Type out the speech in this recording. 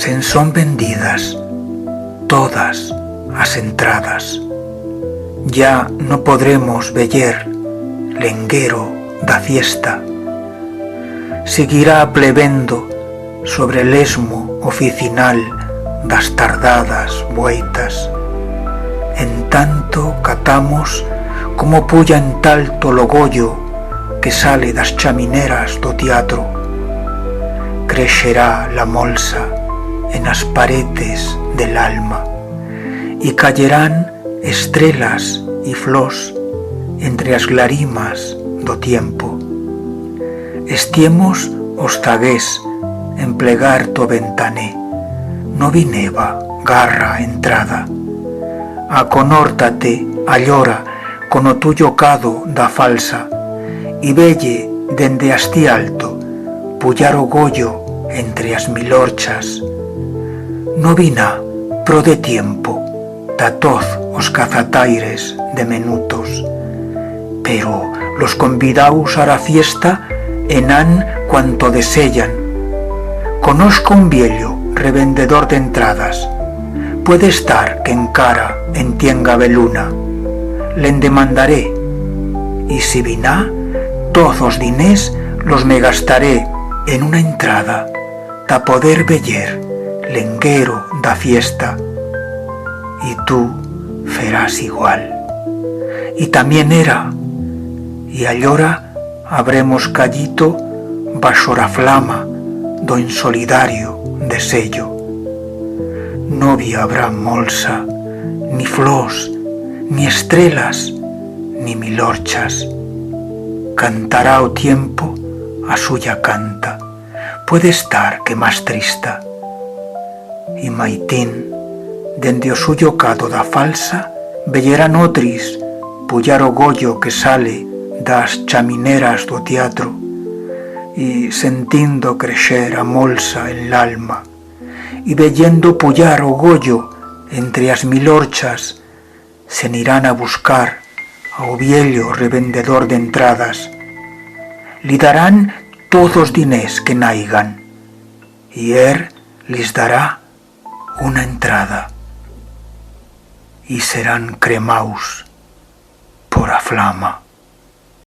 se'n son vendidas todas as entradas. Ya no podremos veyer lenguero da fiesta. Seguirá plevendo sobre el esmo oficinal das tardadas boitas. En tanto catamos como puya en talto logollo que sale das chamineras do teatro. Crexerá la molsa en as paredes del alma y cayerán estrelas y flors entre as glarimas do tiempo. Estiemos os zagués en plegar to ventané, no vineva garra entrada. Aconórtate, allora, con o tuyo cado da falsa, y velle dende asti alto, pullar o gollo entre as milorchas. No vina pro de tiempo, tatoz os cazataires de menutos, pero los convidaus a la fiesta enan cuanto deseyan. Conozco un viello revendedor de entradas, puede estar que encara en tienga beluna, len demandaré, y si viná, todos os dinés los me gastaré en una entrada, ta poder veyer lenguero da fiesta. Y tú ferás igual. Y también era, y allora habremos callito baixo la flama do insolidario desello. No vi habrá molsa, ni flors, ni estrelas, ni milorchas. Cantará o tiempo a suya canta, puede estar que más trista. Y maitín, dende o suyo cado da falsa, vellerán otris pullar o gollo que sale das chamineras do teatro, y sentindo crexer a molsa en l'alma, y veyendo pullar o gollo entre as milorchas, sen irán a buscar ao viello revendedor de entradas. Li darán todos dinés que naigan, y lis dará una entrada, y serán cremaus por a flama.